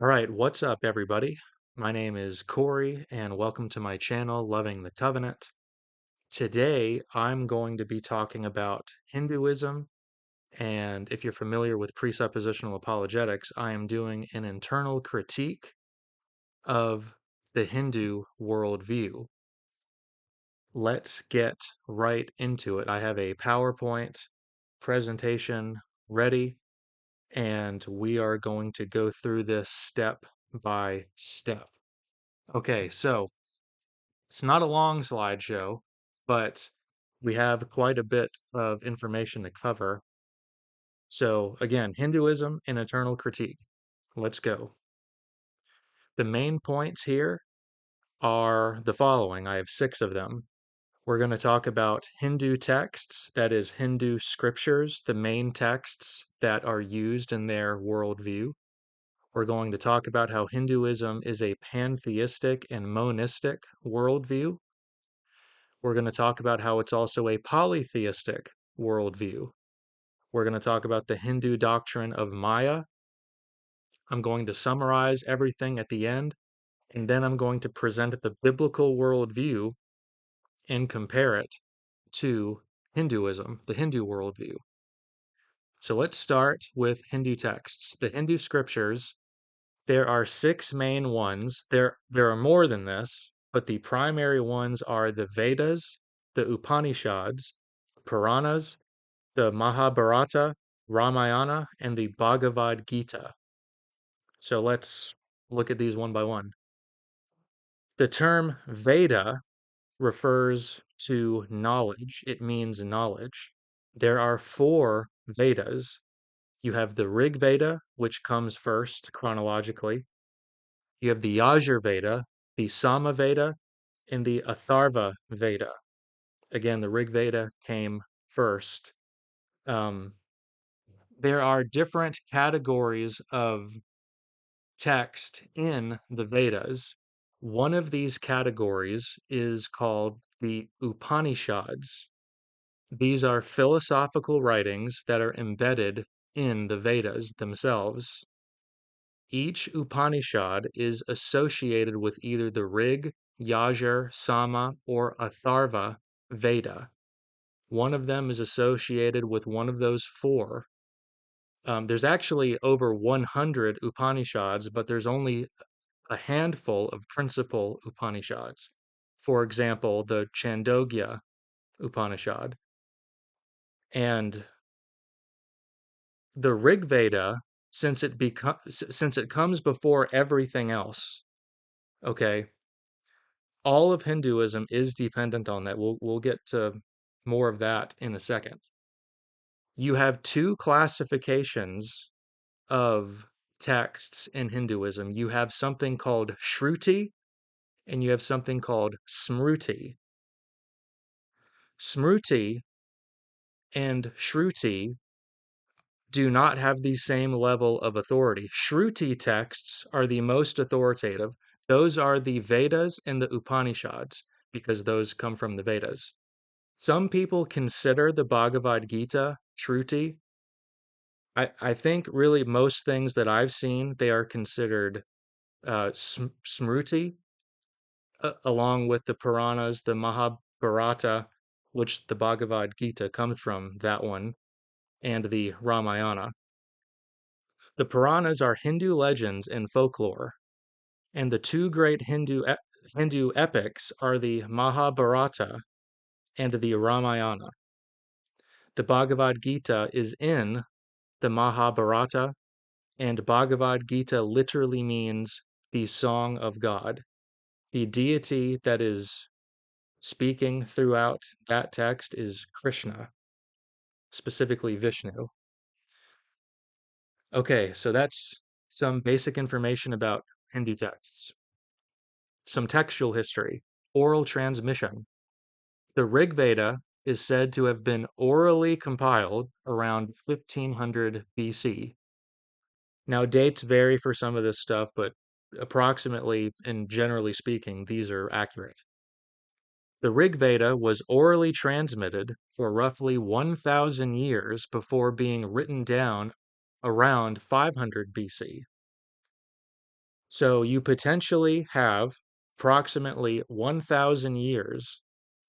All right, what's up, everybody? My name is Corey, and welcome to my channel, Loving the Covenant. Today, I'm going to be talking about Hinduism, and if you're familiar with presuppositional apologetics, I am doing an internal critique of the Hindu worldview. Let's get right into it. I have a PowerPoint presentation ready, and we are going to go through this step by step. Okay, so it's not a long slideshow, but we have quite a bit of information to cover. So, again, Hinduism and eternal critique. Let's go. The main points here are the following. I have 6 of them. We're going to talk about Hindu texts, that is, Hindu scriptures, the main texts that are used in their worldview. We're going to talk about how Hinduism is a pantheistic and monistic worldview. We're going to talk about how it's also a polytheistic worldview. We're going to talk about the Hindu doctrine of Maya. I'm going to summarize everything at the end, and then I'm going to present the biblical worldview and compare it to Hinduism, the Hindu worldview. So let's start with Hindu texts. The Hindu scriptures, there are 6 main ones. There are more than this, but the primary ones are the Vedas, the Upanishads, Puranas, the Mahabharata, Ramayana, and the Bhagavadgita. So let's look at these one by one. The term Veda refers to knowledge. It means knowledge. There are 4 Vedas. You have the Rig Veda, which comes first chronologically. You have the Yajur Veda, the Sama Veda, and the Atharva Veda. Again, the Rig Veda came first. Um, there are different categories of text in the Vedas. One of these categories is called the Upanishads. These are philosophical writings that are embedded in the Vedas themselves. Each Upanishad is associated with either the Rig, Yajur, Sama, or Atharva Veda. One of them is associated with one of those 4. There's actually over 100 Upanishads, but there's only a handful of principal Upanishads. For example, the Chandogya Upanishad. And the Rig Veda, since it comes before everything else, okay, all of Hinduism is dependent on that. We'll get to more of that in a second. You have 2 classifications of texts in Hinduism. You have something called Shruti and you have something called Smruti. Smruti and Shruti do not have the same level of authority. Shruti texts are the most authoritative. Those are the Vedas and the Upanishads because those come from the Vedas. Some people consider the Bhagavad Gita Shruti. I think really most things that I've seen, they are considered Smruti, along with the Puranas, the Mahabharata, which the Bhagavad Gita comes from, that one, and the Ramayana. The Puranas are Hindu legends and folklore, and the 2 great Hindu epics are the Mahabharata and the Ramayana. The Bhagavad Gita is in the Mahabharata, and Bhagavad Gita literally means the song of God. The deity that is speaking throughout that text is Krishna, specifically Vishnu. Okay, so that's some basic information about Hindu texts. Some textual history, oral transmission. The Rig Veda is said to have been orally compiled around 1500 BC. Now, dates vary for some of this stuff, but approximately and generally speaking, these are accurate. The Rig Veda was orally transmitted for roughly 1,000 years before being written down around 500 BC. So you potentially have approximately 1,000 years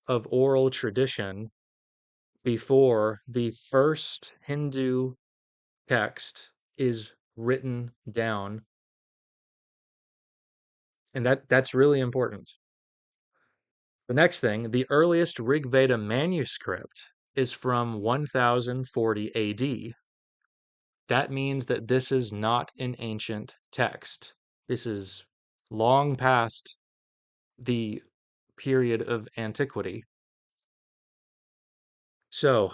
of oral tradition before the first Hindu text is written down. And that's really important. The next thing, the earliest Rig Veda manuscript is from 1040 AD. That means that this is not an ancient text. This is long past the period of antiquity. So,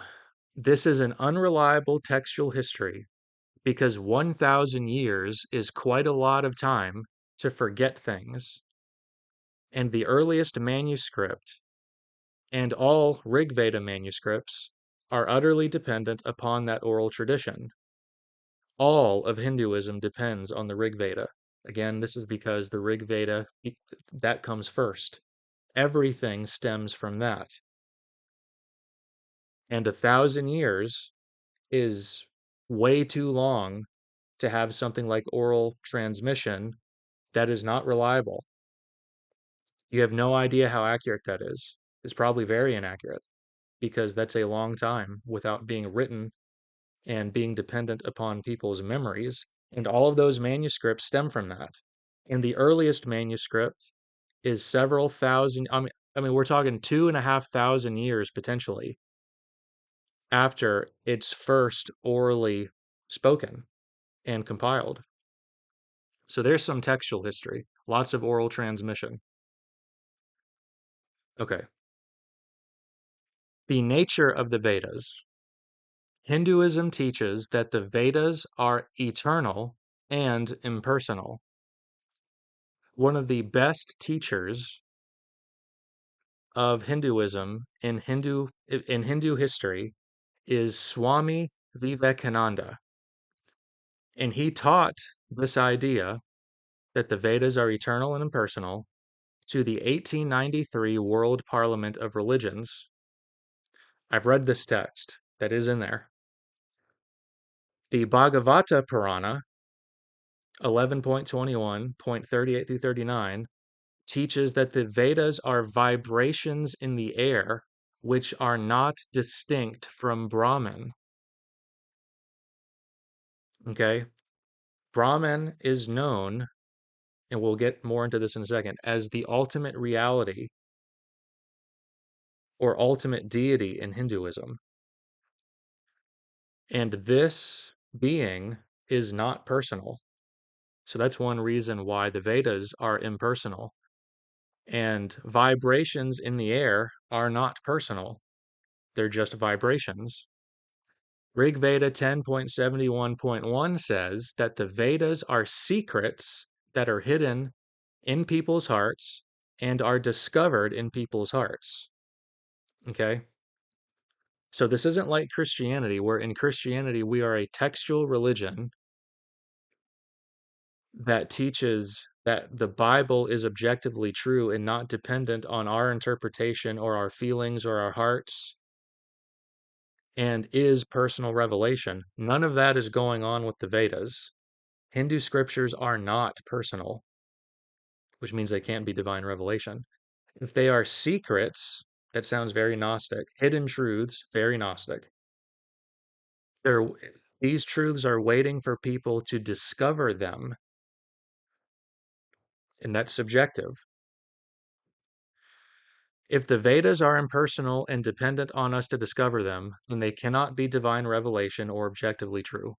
this is an unreliable textual history because 1,000 years is quite a lot of time to forget things. And the earliest manuscript and all Rig Veda manuscripts are utterly dependent upon that oral tradition. All of Hinduism depends on the Rig Veda. Again, this is because the Rig Veda, that comes first. Everything stems from that. And 1,000 years is way too long to have something like oral transmission that is not reliable. You have no idea how accurate that is. It's probably very inaccurate because that's a long time without being written and being dependent upon people's memories. And all of those manuscripts stem from that. And the earliest manuscript is several thousand, I mean, we're talking 2,500 years potentially after it's first orally spoken and compiled. So there's some textual history, lots of oral transmission. Okay. The nature of the Vedas. Hinduism teaches that the Vedas are eternal and impersonal. One of the best teachers of Hinduism in Hindu history is Swami Vivekananda. And he taught this idea that the Vedas are eternal and impersonal to the 1893 World Parliament of Religions. I've read this text that is in there. The Bhagavata Purana, 11.21.38 through 39, teaches that the Vedas are vibrations in the air which are not distinct from Brahman. Okay? Brahman is known, and we'll get more into this in a second, as the ultimate reality or ultimate deity in Hinduism. And this being is not personal. So that's one reason why the Vedas are impersonal. And vibrations in the air are not personal, they're just vibrations. Rig Veda 10.71.1 says that the Vedas are secrets that are hidden in people's hearts and are discovered in people's hearts. Okay? So this isn't like Christianity, where in Christianity we are a textual religion that teaches that the Bible is objectively true and not dependent on our interpretation or our feelings or our hearts and is personal revelation. None of that is going on with the Vedas. Hindu scriptures are not personal, which means they can't be divine revelation. If they are secrets, that sounds very Gnostic. Hidden truths, very Gnostic. They're, these truths are waiting for people to discover them, and that's subjective. If the Vedas are impersonal and dependent on us to discover them, then they cannot be divine revelation or objectively true.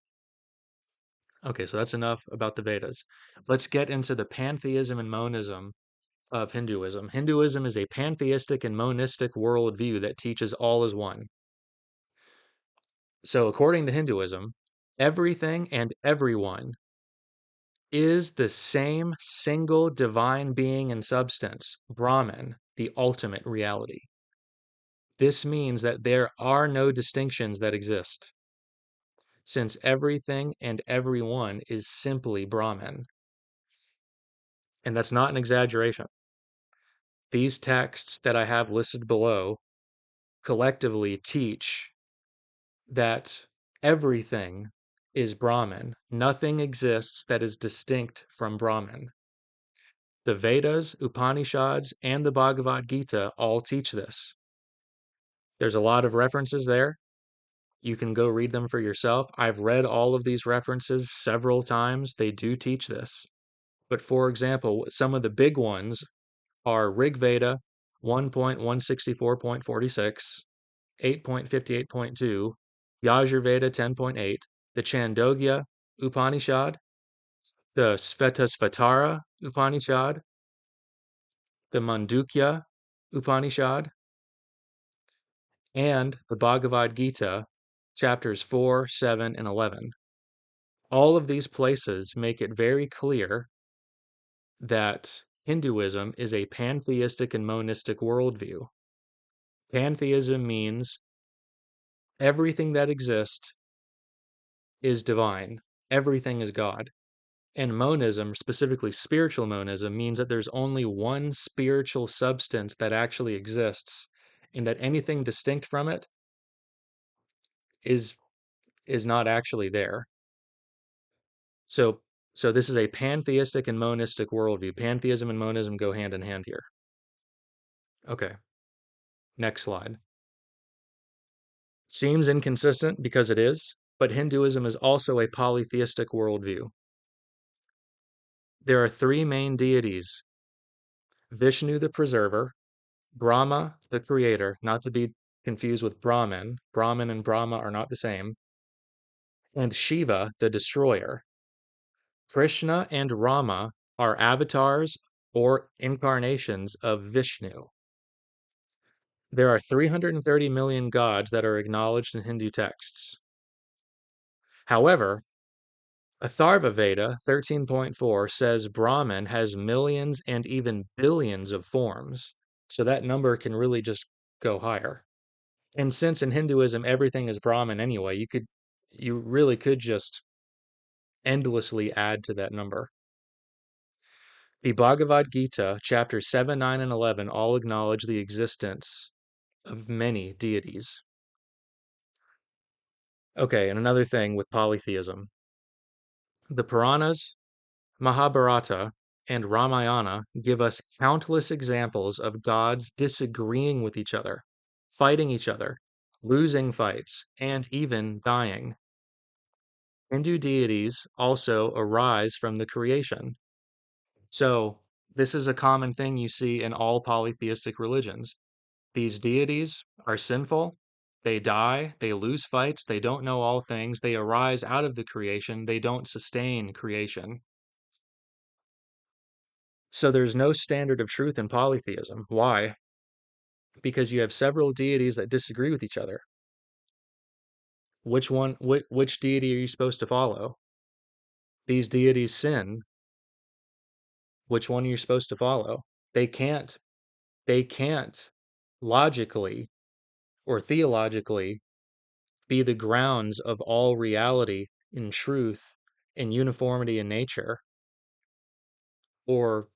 Okay, so that's enough about the Vedas. Let's get into the pantheism and monism of Hinduism. Hinduism is a pantheistic and monistic worldview that teaches all is one. So, according to Hinduism, everything and everyone is the same single divine being and substance, Brahman, the ultimate reality. This means that there are no distinctions that exist, since everything and everyone is simply Brahman. And that's not an exaggeration. These texts that I have listed below collectively teach that everything is Brahman. Nothing exists that is distinct from Brahman. The Vedas, Upanishads, and the Bhagavad-gita all teach this. There's a lot of references there. You can go read them for yourself. I've read all of these references several times. They do teach this. But for example, some of the big ones are Rig Veda 1.164.46, 8.58.2, Yajur Veda 10.8, the Chandogya Upanishad, the Svetasvatara Upanishad, the Mandukya Upanishad, and the Bhagavad Gita, chapters 4, 7, and 11. All of these places make it very clear that Hinduism is a pantheistic and monistic worldview. Pantheism means everything that exists is divine, everything is God. And monism, specifically spiritual monism, means that there's only one spiritual substance that actually exists, and that anything distinct from it is not actually there. So this is a pantheistic and monistic worldview. Pantheism and monism go hand in hand here. Okay, next slide. Seems inconsistent because it is, but Hinduism is also a polytheistic worldview. There are three main deities: Vishnu the preserver, Brahma the creator, not to be confused with Brahman. Brahman and Brahma are not the same, and Shiva the destroyer. Krishna and Rama are avatars or incarnations of Vishnu. There are 330 million gods that are acknowledged in Hindu texts. However, Atharva Veda 13.4 says Brahman has millions and even billions of forms, so that number can really just go higher. And since in Hinduism everything is Brahman anyway, you really could just endlessly add to that number. The Bhagavad Gita, chapters 7, 9, and 11 all acknowledge the existence of many deities. Okay, and another thing with polytheism. The Puranas, Mahabharata, and Ramayana give us countless examples of gods disagreeing with each other, fighting each other, losing fights, and even dying. Hindu deities also arise from the creation. So, this is a common thing you see in all polytheistic religions. These deities are sinful, they die, they lose fights, they don't know all things, they arise out of the creation, they don't sustain creation. So there's no standard of truth in polytheism. Why? Because you have several deities that disagree with each other. Which deity are you supposed to follow? These deities sin. Which one are you supposed to follow? They can't they can't logically or theologically be the grounds of all reality in truth and uniformity in nature or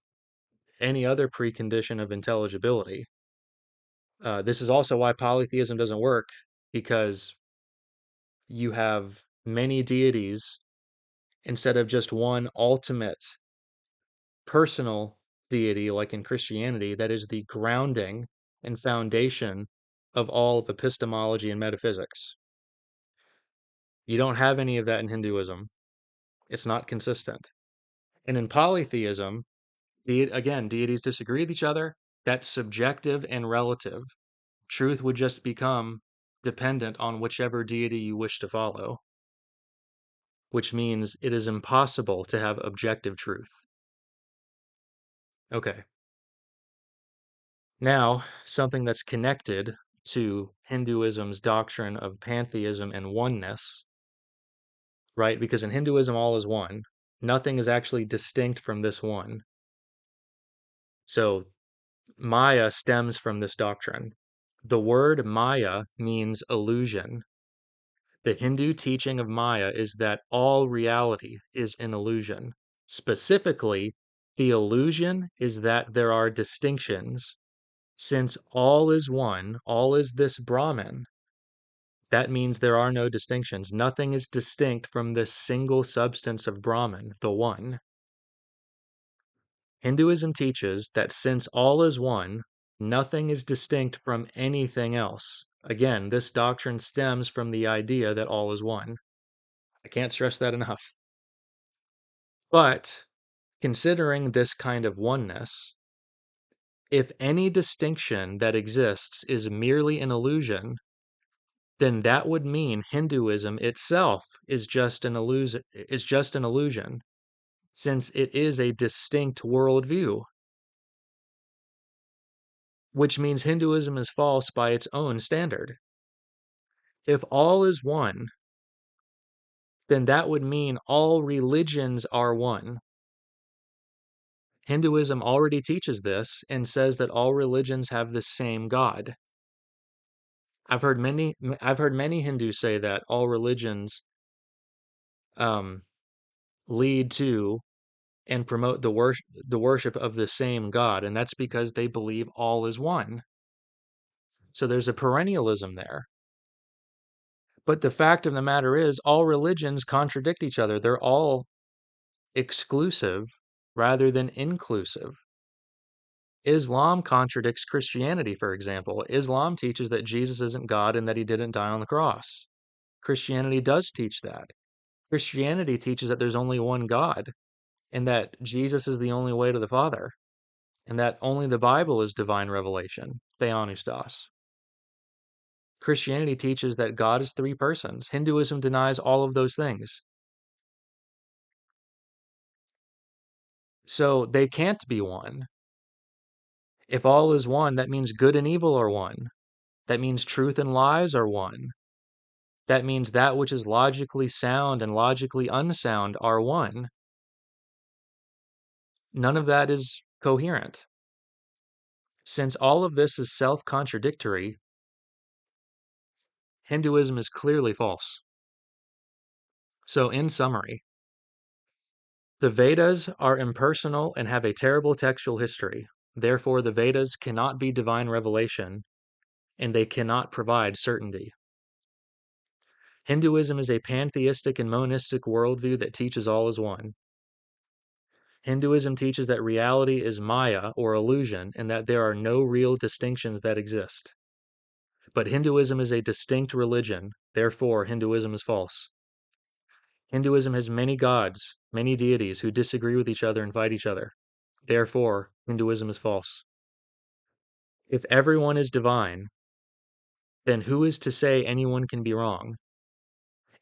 any other precondition of intelligibility. This is also why polytheism doesn't work, because you have many deities instead of just one ultimate personal deity, like in Christianity, that is the grounding and foundation of all of epistemology and metaphysics. You don't have any of that in Hinduism. It's not consistent. And in polytheism, again, deities disagree with each other. That's subjective and relative. Truth would just become dependent on whichever deity you wish to follow, which means it is impossible to have objective truth. Okay. Now, something that's connected to Hinduism's doctrine of pantheism and oneness, right? Because in Hinduism, all is one. Nothing is actually distinct from this one. So, Maya stems from this doctrine. The word Maya means illusion. The Hindu teaching of Maya is that all reality is an illusion. Specifically, the illusion is that there are distinctions. Since all is one, all is this Brahman, that means there are no distinctions. Nothing is distinct from this single substance of Brahman, the one. Hinduism teaches that since all is one, nothing is distinct from anything else. Again, this doctrine stems from the idea that all is one. I can't stress that enough. But considering this kind of oneness, if any distinction that exists is merely an illusion, then that would mean Hinduism itself is just an illusion, since it is a distinct worldview, which means Hinduism is false by its own standard. If all is one, then that would mean all religions are one. Hinduism already teaches this and says that all religions have the same God. I've heard many Hindus say that all religions um, lead to and promote the worship of the same God, and that's because they believe all is one. So there's a perennialism there. But the fact of the matter is, all religions contradict each other. They're all exclusive rather than inclusive. Islam contradicts Christianity, for example. Islam teaches that Jesus isn't God and that he didn't die on the cross. Christianity does teach that. Christianity teaches that there's only one God and that Jesus is the only way to the Father and that only the Bible is divine revelation, theopneustos. Christianity teaches that God is three persons. Hinduism denies all of those things. So they can't be one. If all is one, that means good and evil are one. That means truth and lies are one. That means that which is logically sound and logically unsound are one. None of that is coherent. Since all of this is self-contradictory, Hinduism is clearly false. So in summary, the Vedas are impersonal and have a terrible textual history. Therefore, the Vedas cannot be divine revelation, and they cannot provide certainty. Hinduism is a pantheistic and monistic worldview that teaches all is one. Hinduism teaches that reality is Maya, or illusion, and that there are no real distinctions that exist. But Hinduism is a distinct religion, therefore Hinduism is false. Hinduism has many gods, many deities who disagree with each other and fight each other. Therefore, Hinduism is false. If everyone is divine, then who is to say anyone can be wrong?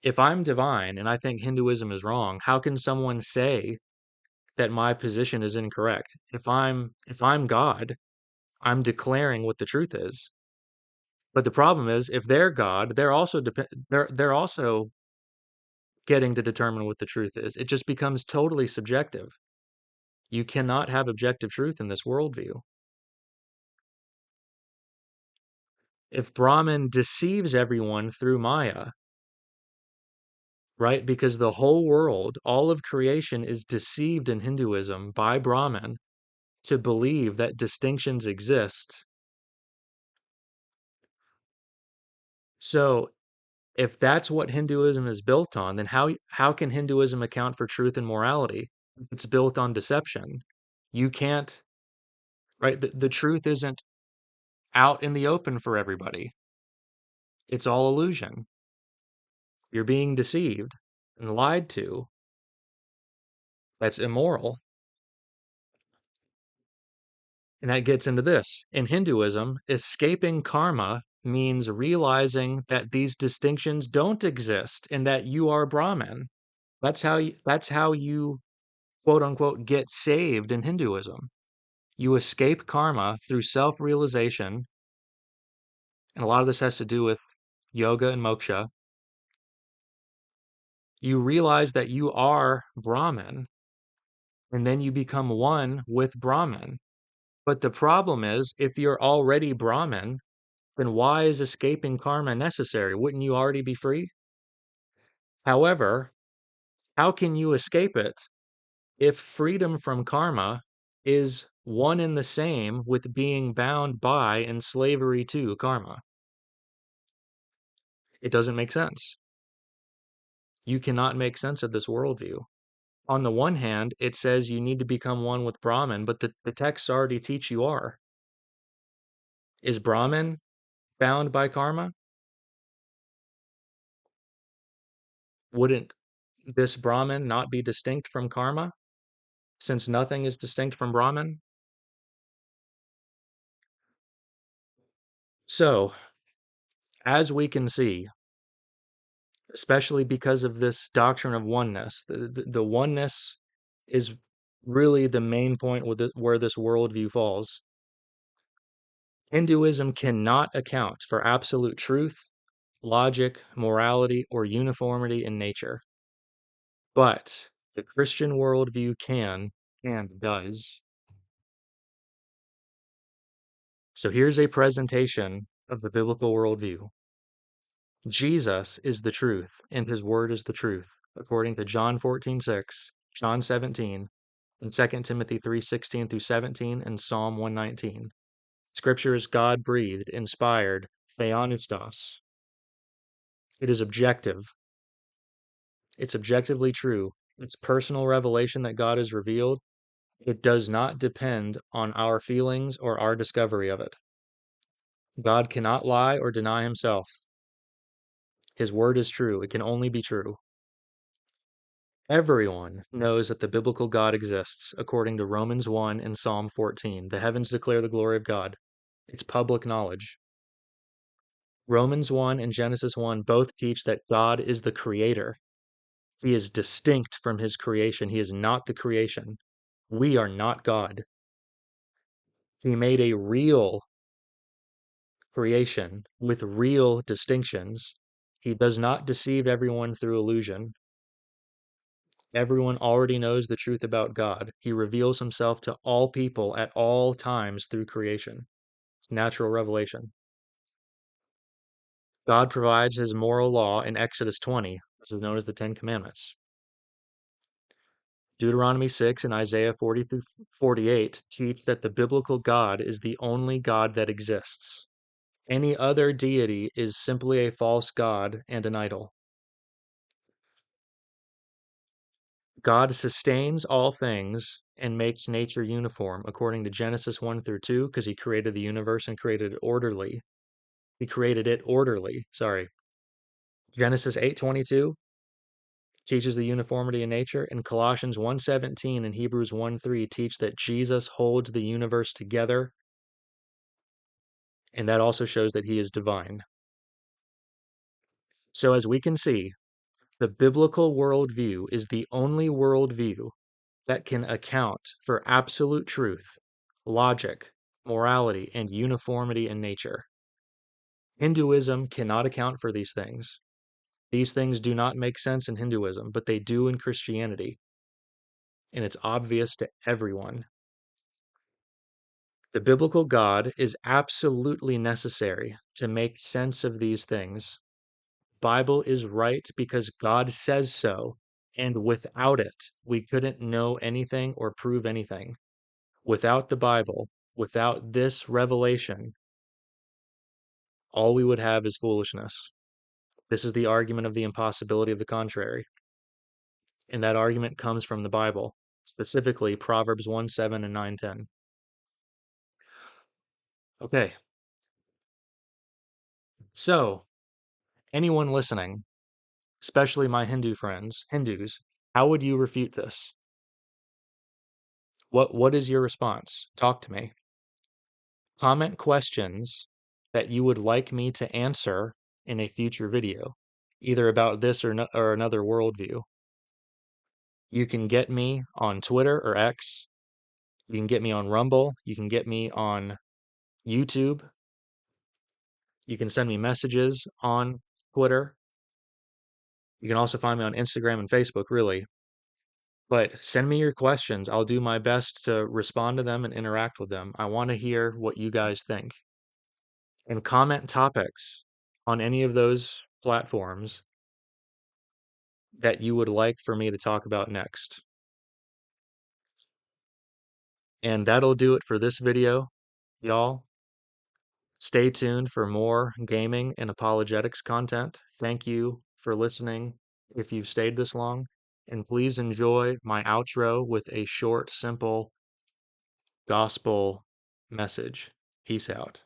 If I'm divine and I think Hinduism is wrong, how can someone say that my position is incorrect? If I'm God, I'm declaring what the truth is. But the problem is, if they're God, they're also getting to determine what the truth is. It just becomes totally subjective. You cannot have objective truth in this worldview. If Brahman deceives everyone through Maya, right? Because the whole world, all of creation is deceived in Hinduism by Brahman to believe that distinctions exist. So if that's what Hinduism is built on, then how can Hinduism account for truth and morality? It's built on deception. You can't, right? The truth isn't out in the open for everybody. It's all illusion. You're being deceived and lied to. That's immoral. And that gets into this. In Hinduism, escaping karma means realizing that these distinctions don't exist and that you are Brahman. That's how you quote unquote get saved in Hinduism. You escape karma through self-realization, and a lot of this has to do with yoga and moksha. You realize that you are Brahman, and then you become one with Brahman. But the problem is, if you're already Brahman, then why is escaping karma necessary? Wouldn't you already be free? However, how can you escape it if freedom from karma is one and the same with being bound by and slavery to karma? It doesn't make sense. You cannot make sense of this worldview. On the one hand, it says you need to become one with Brahman, but the texts already teach you are. Is Brahman bound by karma? Wouldn't this Brahman not be distinct from karma, since nothing is distinct from Brahman? So, as we can see, especially because of this doctrine of oneness, the oneness is really the main point with where this worldview falls. Hinduism cannot account for absolute truth, logic, morality, or uniformity in nature. But the Christian worldview can and does. So here's a presentation of the biblical worldview. Jesus is the truth, and his word is the truth, according to John 14:6, John 17, and 2 Timothy 3:16 through 17, and Psalm 119. Scripture is God-breathed, inspired, theopneustos. It is objective. It's objectively true. It's personal revelation that God has revealed. It does not depend on our feelings or our discovery of it. God cannot lie or deny himself. His word is true. It can only be true. Everyone knows that the biblical God exists, according to Romans 1 and Psalm 14. The heavens declare the glory of God. It's public knowledge. Romans 1 and Genesis 1 both teach that God is the creator. He is distinct from his creation. He is not the creation. We are not God. He made a real creation with real distinctions. He does not deceive everyone through illusion. Everyone already knows the truth about God. He reveals himself to all people at all times through creation. Natural revelation. God provides his moral law in Exodus 20. This is known as the Ten Commandments. Deuteronomy 6 and Isaiah 40 through 48 teach that the biblical God is the only God that exists. Any other deity is simply a false god and an idol. God sustains all things and makes nature uniform, according to Genesis 1 through 2, because he created the universe and created it orderly. He created it orderly. Sorry. Genesis 8:22 teaches the uniformity in nature, and Colossians 1:17 and Hebrews 1:3 teach that Jesus holds the universe together, and that also shows that he is divine. So as we can see, the biblical worldview is the only worldview that can account for absolute truth, logic, morality, and uniformity in nature. Hinduism cannot account for these things. These things do not make sense in Hinduism, but they do in Christianity, and it's obvious to everyone. The biblical God is absolutely necessary to make sense of these things. Bible is right because God says so, and without it, we couldn't know anything or prove anything. Without the Bible, without this revelation, all we would have is foolishness. This is the argument of the impossibility of the contrary. And that argument comes from the Bible, specifically Proverbs 1:7 and 9:10. Okay, so anyone listening, especially my Hindu friends, Hindus, how would you refute this? What is your response? Talk to me. Comment questions that you would like me to answer in a future video, either about this or, no, or another worldview. You can get me on Twitter or X. You can get me on Rumble. You can get me on YouTube. You can send me messages on Twitter. You can also find me on Instagram and Facebook, really. But send me your questions. I'll do my best to respond to them and interact with them. I want to hear what you guys think. And comment topics on any of those platforms that you would like for me to talk about next. And that'll do it for this video, y'all. Stay tuned for more gaming and apologetics content. Thank you for listening if you've stayed this long, And please enjoy my outro with a short, simple gospel message. Peace out.